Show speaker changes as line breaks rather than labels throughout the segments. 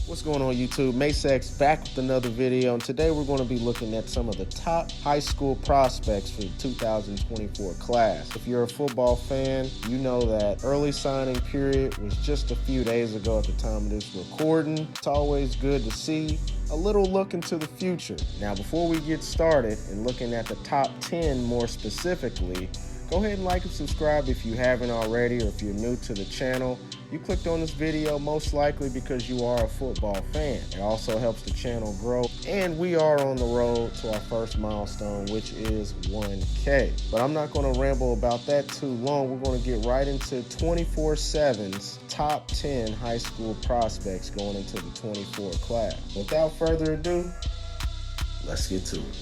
What's going on YouTube? Masex back with another video, and today we're going to be looking at some of the top high school prospects for the 2024 class. If you're a football fan, you know that early signing period was just a few days ago at the time of this recording. It's always good to see a little look into the future. Now, before we get started and looking at the top 10 more specifically, go ahead and like and subscribe if you haven't already, or if you're new to the channel. You clicked on this video most likely because you are a football fan. It also helps the channel grow, and we are on the road to our first milestone, which is 1K. But I'm not going to ramble about that too long. We're going to get right into 247's top 10 high school prospects going into the 24 class. Without further ado, let's get to it.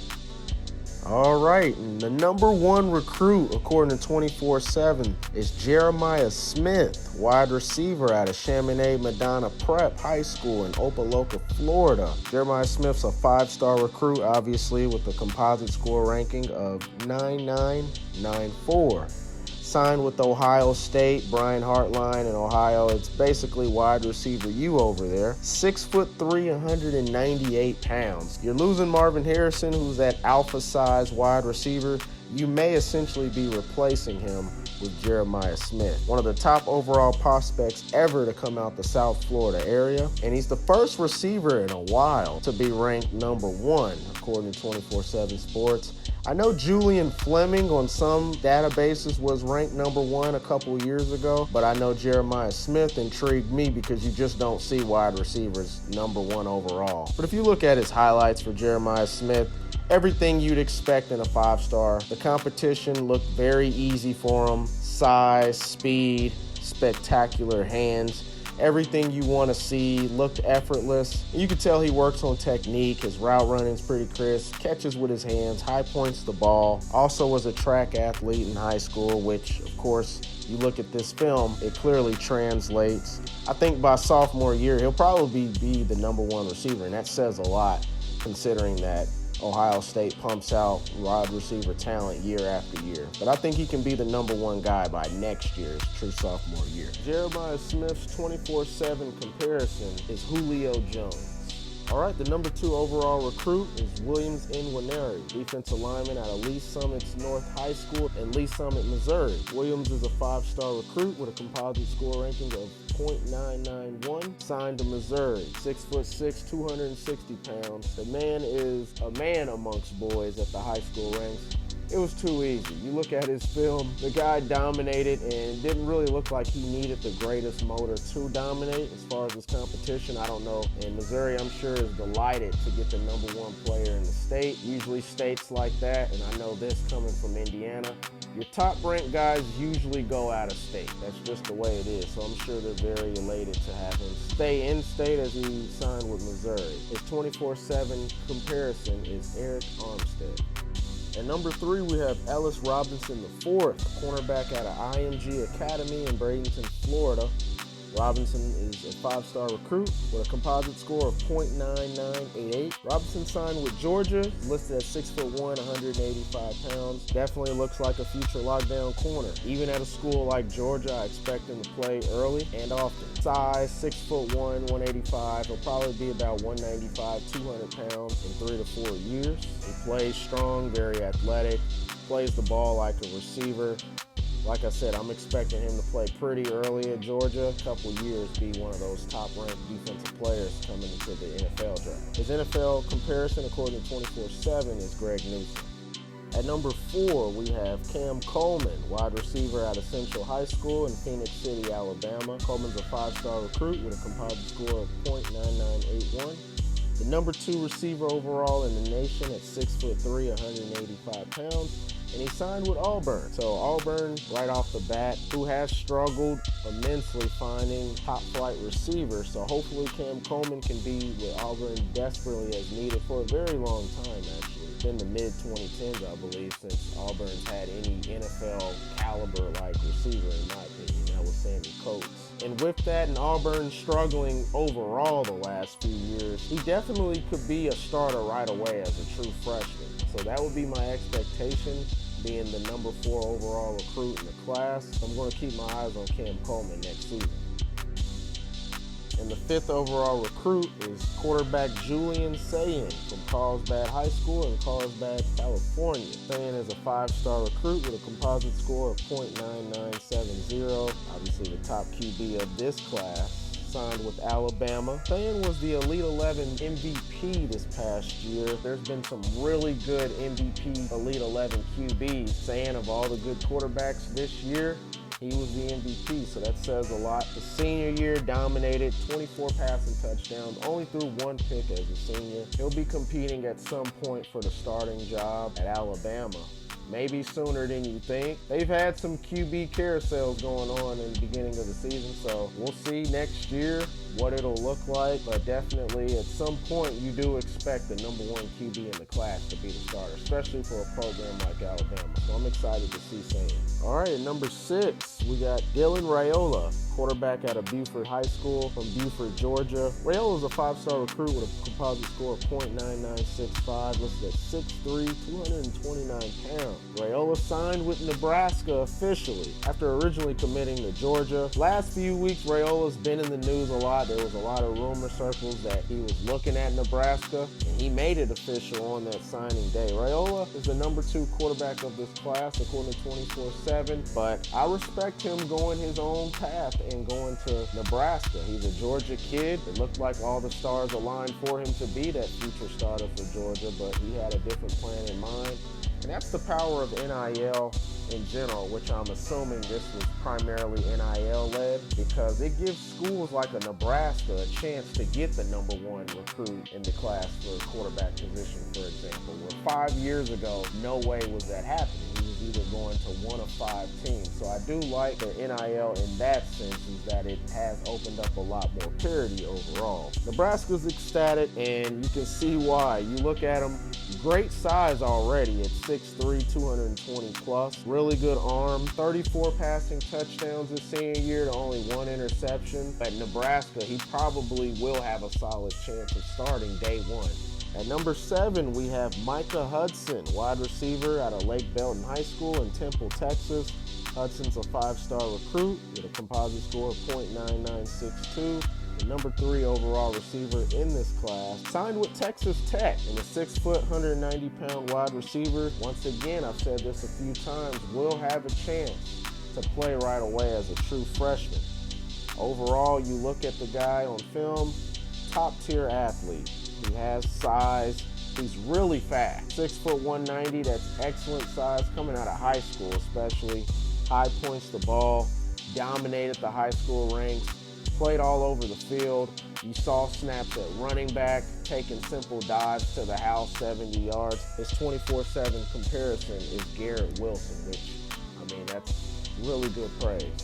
All right, the number one recruit, according to 247, is Jeremiah Smith, wide receiver out of Chaminade Madonna Prep High School in Opa-locka, Florida. Jeremiah Smith's a five-star recruit, obviously, with a composite score ranking of 9994. Signed with Ohio State, Brian Hartline in Ohio. It's basically wide receiver U over there. 6'3", 198 pounds. You're losing Marvin Harrison, who's that alpha size wide receiver. You may essentially be replacing him with Jeremiah Smith, one of the top overall prospects ever to come out the South Florida area. And he's the first receiver in a while to be ranked number one, according to 247 Sports. I know Julian Fleming on some databases was ranked number one a couple years ago, but I know Jeremiah Smith intrigued me because you just don't see wide receivers number one overall. But if you look at his highlights for Jeremiah Smith, everything you'd expect in a five-star. The competition looked very easy for him. Size, speed, spectacular hands. Everything you want to see, looked effortless. You could tell he works on technique. His route running's pretty crisp, catches with his hands, high points the ball. Also was a track athlete in high school, which, of course, you look at this film, it clearly translates. I think by sophomore year, he'll probably be the number one receiver, and that says a lot considering that Ohio State pumps out wide receiver talent year after year. But I think he can be the number one guy by next year's true sophomore year. Jeremiah Smith's 24/7 comparison is Julio Jones. All right, the number two overall recruit is Williams Nwaneri, defensive lineman out of Lee Summit North High School in Lee Summit, Missouri. Williams is a five-star recruit with a composite score ranking of .991, signed to Missouri, 6'6", 260 pounds. The man is a man amongst boys at the high school ranks. It was too easy. You look at his film, the guy dominated and didn't really look like he needed the greatest motor to dominate as far as his competition. I don't know. And Missouri, I'm sure, is delighted to get the number one player in the state. Usually states like that, and I know this coming from Indiana. Your top-ranked guys usually go out of state. That's just the way it is. So I'm sure they're very elated to have him stay in state as he signed with Missouri. His 24/7 comparison is Eric Armstead. At number three, we have Ellis Robinson IV, cornerback out of IMG Academy in Bradenton, Florida. Robinson is a five-star recruit with a composite score of .9988. Robinson signed with Georgia, listed at 6'1", 185 pounds. Definitely looks like a future lockdown corner. Even at a school like Georgia, I expect him to play early and often. Size, 6'1", 185. He'll probably be about 195, 200 pounds in 3 to 4 years. He plays strong, very athletic, plays the ball like a receiver. Like I said, I'm expecting him to play pretty early at Georgia, a couple years, be one of those top-ranked defensive players coming into the NFL draft. His NFL comparison, according to 24/7, is Greg Newsome. At number four, we have Cam Coleman, wide receiver out of Central High School in Phoenix City, Alabama. Coleman's a five-star recruit with a composite score of .9981. The number two receiver overall in the nation at 6'3", 185 pounds. And he signed with Auburn. So Auburn, right off the bat, who has struggled immensely finding top-flight receivers. So hopefully Cam Coleman can be with Auburn desperately as needed for a very long time, actually. It's been the mid-2010s, I believe, since Auburn's had any NFL caliber-like receiver, in my opinion. That was Sammy Coates. And with that, and Auburn struggling overall the last few years, he definitely could be a starter right away as a true freshman. So that would be my expectation, being the number 4 overall recruit in the class. I'm going to keep my eyes on Cam Coleman next season. And the 5th overall recruit is quarterback Julian Sayin from Carlsbad High School in Carlsbad, California. Sayin is a 5-star recruit with a composite score of .9970. Obviously the top QB of this class. Signed with Alabama. Sayin was the Elite 11 MVP this past year. There's been some really good MVP Elite 11 QBs. Sayin, of all the good quarterbacks this year, he was the MVP, so that says a lot. The senior year dominated, 24 passing touchdowns, only threw 1 pick as a senior. He'll be competing at some point for the starting job at Alabama. Maybe sooner than you think. They've had some QB carousels going on in the beginning of the season, so we'll see next year what it'll look like, but definitely at some point you do expect the #1 QB in the class to be the starter, especially for a program like Alabama. So I'm excited to see Sayin. All right, at number 6, we got Dylan Raiola, quarterback out of Buford High School from Buford, Georgia. Raiola is a 5-star recruit with a composite score of .9965, listed at 6'3", 229 pounds. Raiola signed with Nebraska officially after originally committing to Georgia. Last few weeks, Raiola's been in the news a lot. There was a lot of rumor circles that he was looking at Nebraska, and he made it official on that signing day. Raiola is the #2 quarterback of this class, according to 247, but I respect him going his own path and going to Nebraska. He's a Georgia kid. It looked like all the stars aligned for him to be that future starter for Georgia, but he had a different plan in mind. And that's the power of NIL in general, which I'm assuming this was primarily NIL led, because it gives schools like a Nebraska a chance to get the #1 recruit in the class for a quarterback position, for example, where 5 years ago, no way was that happening. He was either going to one of 5 teams. So I do like the NIL in that sense, is that it has opened up a lot more parity overall. Nebraska's ecstatic, and you can see why. You look at him, great size already at 6'3", 220 plus. Really good arm. 34 passing touchdowns his senior year to only 1 interception. At Nebraska, he probably will have a solid chance of starting day 1. At number 7, we have Micah Hudson, wide receiver out of Lake Belton High School in Temple, Texas. Hudson's a 5-star recruit with a composite score of .9962. The #3 overall receiver in this class. Signed with Texas Tech, and the 6', 190-pound wide receiver, once again, I've said this a few times, will have a chance to play right away as a true freshman. Overall, you look at the guy on film, top-tier athlete. He has size. He's really fast. 6', 190, that's excellent size coming out of high school especially. High points the ball, dominated the high school ranks, played all over the field. You saw snaps at running back, taking simple dives to the house 70 yards. His 24/7 comparison is Garrett Wilson, which, I mean, that's really good praise.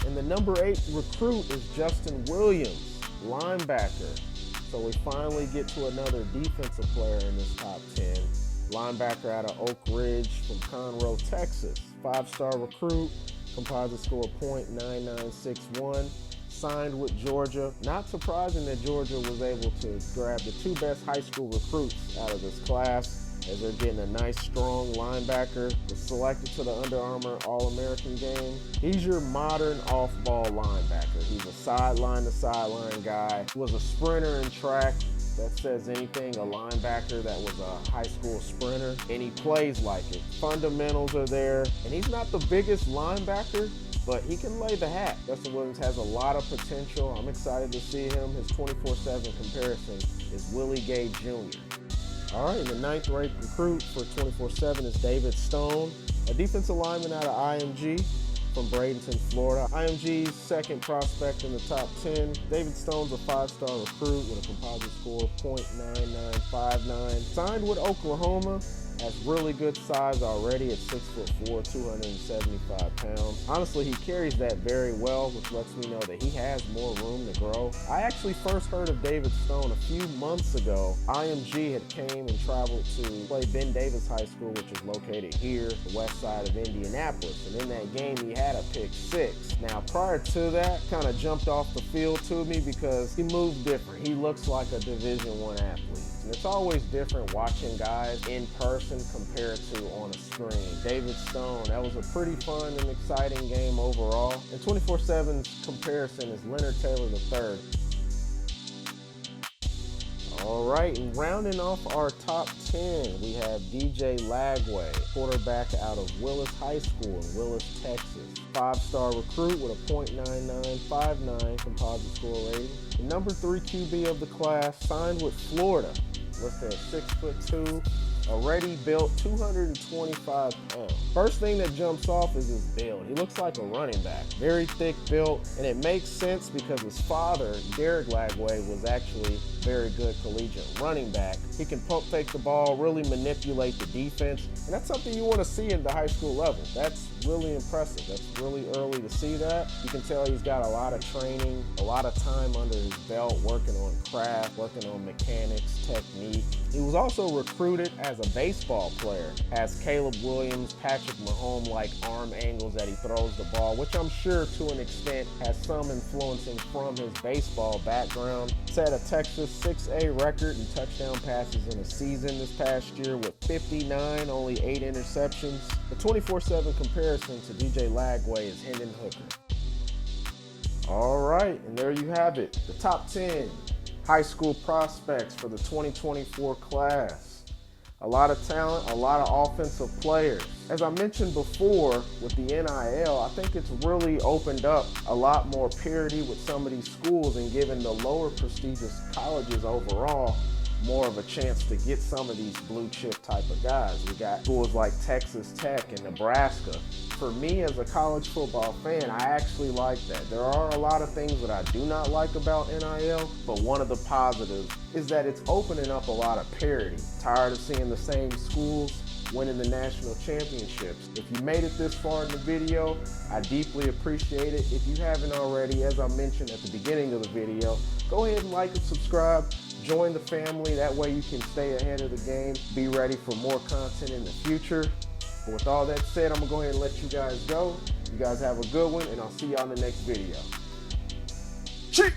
And the #8 recruit is Justin Williams, linebacker. So we finally get to another defensive player in this top 10. Linebacker out of Oak Ridge from Conroe, Texas. 5-star recruit, composite score of .9961. Signed with Georgia. Not surprising that Georgia was able to grab the 2 best high school recruits out of this class, as they're getting a nice, strong linebacker. Was selected to the Under Armour All-American game. He's your modern off-ball linebacker. He's a sideline-to-sideline guy. He was a sprinter in track. That says anything, a linebacker that was a high school sprinter, and he plays like it. Fundamentals are there, and he's not the biggest linebacker, but he can lay the hat. Justin Williams has a lot of potential. I'm excited to see him. His 24/7 comparison is Willie Gay Jr. All right, and the 9th-ranked recruit for 24/7 is David Stone, a defensive lineman out of IMG from Bradenton, Florida. IMG's 2nd prospect in the top 10. David Stone's a 5-star recruit with a composite score of .9959. Signed with Oklahoma. Has really good size already at 6'4", 275 pounds. Honestly, he carries that very well, which lets me know that he has more room to grow. I actually first heard of David Stone a few months ago. IMG had came and traveled to play Ben Davis High School, which is located here, the west side of Indianapolis. And in that game, he had a pick 6. Now, prior to that, kind of jumped off the field to me because he moved different. He looks like a Division I athlete. And it's always different watching guys in person compared to on a screen. David Stone, that was a pretty fun and exciting game overall. And 24/7's comparison is Leonard Taylor III. All right, and rounding off our top 10, we have DJ Lagway, quarterback out of Willis High School in Willis, Texas. 5-star recruit with a .9959 composite score rating. The number 3 QB of the class, signed with Florida, listed at 6'2", already built 225 pounds. First thing that jumps off is his build. He looks like a running back. Very thick built, and it makes sense because his father, Derek Lagway, was actually very good collegiate running back. He can pump fake the ball, really manipulate the defense, and that's something you want to see at the high school level. That's really impressive. That's really early to see that. You can tell he's got a lot of training, a lot of time under his belt, working on craft, working on mechanics, technique. He was also recruited as a baseball player, has Caleb Williams, Patrick Mahomes-like arm angles that he throws the ball, which I'm sure to an extent has some influencing from his baseball background. Set a Texas 6A record in touchdown passes in a season this past year with 59, only 8 interceptions. The 247 comparison to DJ Lagway is Hendon Hooker. All right, and there you have it, the top 10 high school prospects for the 2024 class. A lot of talent, a lot of offensive players. As I mentioned before with the NIL, I think it's really opened up a lot more parity with some of these schools and given the lower prestigious colleges overall more of a chance to get some of these blue chip type of guys. We got schools like Texas Tech and Nebraska. For me as a college football fan, I actually like that. There are a lot of things that I do not like about NIL, but one of the positives is that it's opening up a lot of parity. Tired of seeing the same schools winning the national championships. If you made it this far in the video, I deeply appreciate it. If you haven't already, as I mentioned at the beginning of the video, go ahead and like and subscribe. Join the family, that way you can stay ahead of the game, be ready for more content in the future. But with all that said, I'm gonna go ahead and let you guys go. You guys have a good one, and I'll see y'all in the next video. Cheers!